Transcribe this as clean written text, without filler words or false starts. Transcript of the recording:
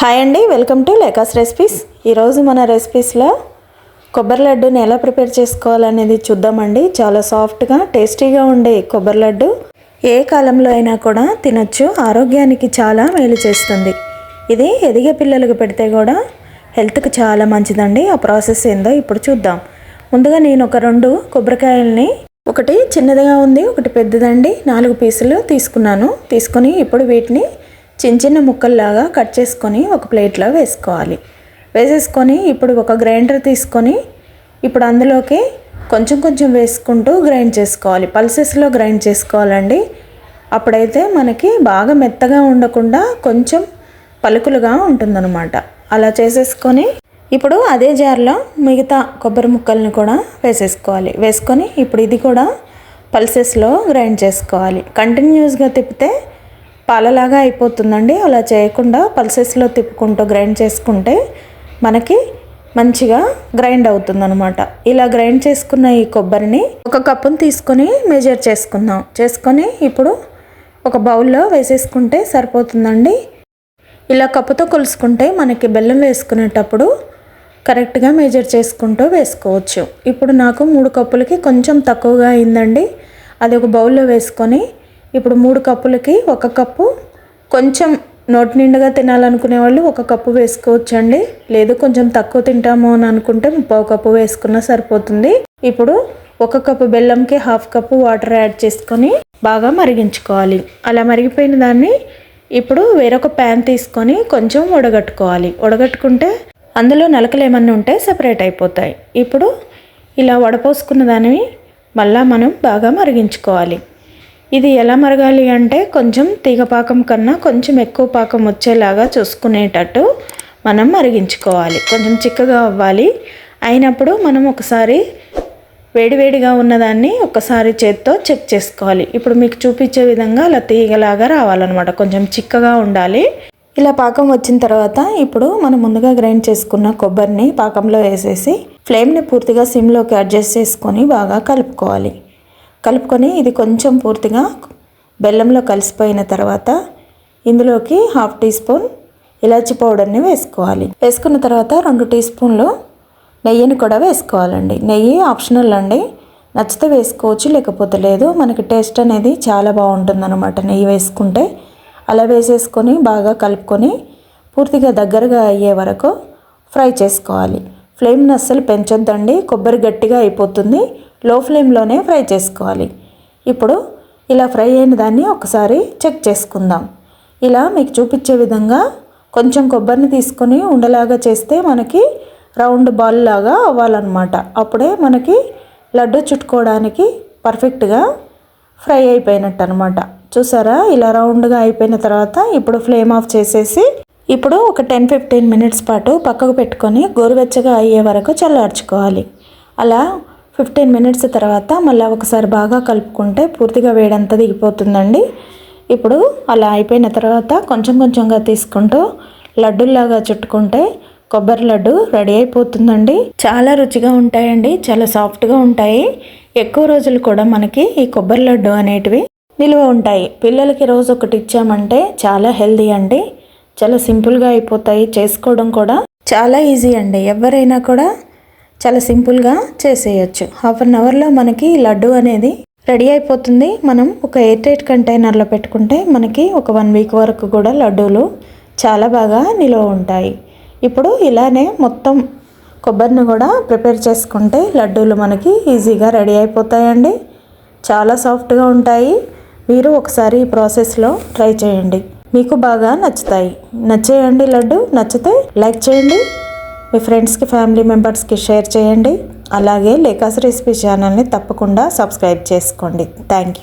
Hi అండి, welcome to లేకాస్ recipes. ఈరోజు మన రెసిపీస్లో కొబ్బరి లడ్డూని ఎలా ప్రిపేర్ చేసుకోవాలనేది చూద్దామండి. చాలా సాఫ్ట్గా టేస్టీగా ఉండే కొబ్బరి లడ్డు ఏ కాలంలో అయినా కూడా తినొచ్చు. ఆరోగ్యానికి చాలా మేలు చేస్తుంది. ఇది ఎదిగే పిల్లలకు పెడితే కూడా హెల్త్కి చాలా మంచిదండి. ఆ ప్రాసెస్ ఏందో ఇప్పుడు చూద్దాం. ముందుగా నేను ఒక 2 కొబ్బరికాయలని, ఒకటి చిన్నదిగా ఉంది, ఒకటి పెద్దదండి, 4 పీసులు తీసుకున్నాను. తీసుకొని ఇప్పుడు వీటిని చిన్న చిన్న ముక్కల్లాగా కట్ చేసుకొని ఒక ప్లేట్లో వేసేసుకొని ఇప్పుడు ఒక గ్రైండర్ తీసుకొని ఇప్పుడు అందులోకి కొంచెం కొంచెం వేసుకుంటూ గ్రైండ్ చేసుకోవాలి. పల్సెస్లో గ్రైండ్ చేసుకోవాలండి. అప్పుడైతే మనకి బాగా మెత్తగా ఉండకుండా కొంచెం పలుకులుగా ఉంటుందన్నమాట. అలా చేసేసుకొని ఇప్పుడు అదే జార్లో మిగతా కొబ్బరి ముక్కల్ని కూడా వేసుకొని ఇప్పుడు ఇది కూడా పల్సెస్లో గ్రైండ్ చేసుకోవాలి. కంటిన్యూస్గా తిప్పితే పాలలాగా అయిపోతుందండి. అలా చేయకుండా పల్సెస్లో తిప్పుకుంటూ గ్రైండ్ చేసుకుంటే మనకి మంచిగా గ్రైండ్ అవుతుందన్నమాట. ఇలా గ్రైండ్ చేసుకున్న ఈ కొబ్బరిని ఒక కప్పుని తీసుకొని మెజర్ చేసుకొని ఇప్పుడు ఒక బౌల్లో వేసేసుకుంటే సరిపోతుందండి. ఇలా కప్పుతో కొలుసుకుంటే మనకి బెల్లం వేసుకునేటప్పుడు కరెక్ట్గా మెజర్ చేసుకుంటూ వేసుకోవచ్చు. ఇప్పుడు నాకు 3 కప్పులకి కొంచెం తక్కువగా అయిందండి. అది ఒక బౌల్లో వేసుకొని ఇప్పుడు 3 కప్పులకి 1 కప్పు, కొంచెం నోటి నిండుగా తినాలనుకునే వాళ్ళు 1 కప్పు వేసుకోవచ్చండి. లేదు కొంచెం తక్కువ తింటాము అని అనుకుంటే 1/2 కప్పు వేసుకున్నా సరిపోతుంది. ఇప్పుడు 1 కప్పు బెల్లంకి 1/2 కప్పు వాటర్ యాడ్ చేసుకొని బాగా మరిగించుకోవాలి. అలా మరిగిపోయిన దాన్ని ఇప్పుడు వేరొక ప్యాన్ తీసుకొని కొంచెం వడగట్టుకుంటే అందులో నలకలు ఏమన్నా ఉంటే సెపరేట్ అయిపోతాయి. ఇప్పుడు ఇలా వడపోసుకున్న దాన్ని మళ్ళీ మనం బాగా మరిగించుకోవాలి. ఇది ఎలా మరగాలి అంటే కొంచెం తీగపాకం కన్నా కొంచెం ఎక్కువ పాకం వచ్చేలాగా చూసుకునేటట్టు మనం మరిగించుకోవాలి. కొంచెం చిక్కగా అవ్వాలి. అయినప్పుడు మనం ఒకసారి వేడివేడిగా ఉన్నదాన్ని ఒకసారి చేత్తో చెక్ చేసుకోవాలి. ఇప్పుడు మీకు చూపించే విధంగా అలా తీగలాగా రావాలన్నమాట. కొంచెం చిక్కగా ఉండాలి. ఇలా పాకం వచ్చిన తర్వాత ఇప్పుడు మనం ముందుగా గ్రైండ్ చేసుకున్న కొబ్బరిని పాకంలో వేసేసి ఫ్లేమ్ని పూర్తిగా సిమ్లోకి అడ్జస్ట్ చేసుకొని బాగా కలుపుకొని ఇది కొంచెం పూర్తిగా బెల్లంలో కలిసిపోయిన తర్వాత ఇందులోకి 1/2 టీ స్పూన్ ఇలాచీ పౌడర్ని వేసుకున్న తర్వాత 2 టీ స్పూన్లు నెయ్యిని కూడా వేసుకోవాలండి. నెయ్యి ఆప్షనల్ అండి, నచ్చితే వేసుకోవచ్చు, లేకపోతే లేదు. మనకి టేస్ట్ అనేది చాలా బాగుంటుందన్నమాట నెయ్యి వేసుకుంటే. అలా వేసేసుకొని బాగా కలుపుకొని పూర్తిగా దగ్గరగా అయ్యే వరకు ఫ్రై చేసుకోవాలి. ఫ్లేమ్ని అస్సలు పెంచొద్దండి, కొబ్బరి గట్టిగా అయిపోతుంది. లో ఫ్లేమ్లోనే ఫ్రై చేసుకోవాలి. ఇప్పుడు ఇలా ఫ్రై అయిన దాన్ని ఒకసారి చెక్ చేసుకుందాం. ఇలా మీకు చూపించే విధంగా కొంచెం కొబ్బరిని తీసుకొని ఉండలాగా చేస్తే మనకి రౌండ్ బాల్ లాగా అవ్వాలన్నమాట. అప్పుడే మనకి లడ్డు చుట్టుకోవడానికి పర్ఫెక్ట్గా ఫ్రై అయిపోయినట్టు అనమాట. చూసారా, ఇలా రౌండ్గా అయిపోయిన తర్వాత ఇప్పుడు ఫ్లేమ్ ఆఫ్ చేసేసి ఇప్పుడు ఒక 10-15 మినిట్స్ పాటు పక్కకు పెట్టుకొని గోరువెచ్చగా అయ్యే వరకు చల్లార్చుకోవాలి. అలా 15 మినిట్స్ తర్వాత మళ్ళీ ఒకసారి బాగా కలుపుకుంటే పూర్తిగా వేడంతా దిగిపోతుందండి. ఇప్పుడు అలా అయిపోయిన తర్వాత కొంచెం కొంచెంగా తీసుకుంటూ లడ్డూలాగా చుట్టుకుంటే కొబ్బరి లడ్డు రెడీ అయిపోతుందండి. చాలా రుచిగా ఉంటాయండి, చాలా సాఫ్ట్గా ఉంటాయి. ఎక్కువ రోజులు కూడా మనకి ఈ కొబ్బరి లడ్డు అనేటివి నిల్వ ఉంటాయి. పిల్లలకి రోజు ఒకటి ఇచ్చామంటే చాలా హెల్దీ అండి. చాలా సింపుల్గా అయిపోతాయి. చేసుకోవడం కూడా చాలా ఈజీ అండి. ఎవరైనా కూడా చాలా సింపుల్గా చేసేయచ్చు. 1/2 అవర్లో మనకి లడ్డు అనేది రెడీ అయిపోతుంది. మనం ఒక ఎయిర్ టైట్ కంటైనర్లో పెట్టుకుంటే మనకి ఒక 1 వీక్ వరకు కూడా లడ్డూలు చాలా బాగా నిల్వ ఉంటాయి. ఇప్పుడు ఇలానే మొత్తం కొబ్బరిని కూడా ప్రిపేర్ చేసుకుంటే లడ్డూలు మనకి ఈజీగా రెడీ అయిపోతాయండి. చాలా సాఫ్ట్గా ఉంటాయి. మీరు ఒకసారి ఈ ప్రాసెస్లో ట్రై చేయండి, మీకు బాగా నచ్చేయండి లడ్డు. నచ్చితే లైక్ చేయండి, మీ ఫ్రెండ్స్కి, ఫ్యామిలీ మెంబర్స్కి షేర్ చేయండి. అలాగే లేకాస్ రెసిపీ ఛానల్ని తప్పకుండా సబ్స్క్రైబ్ చేసుకోండి. Thank you.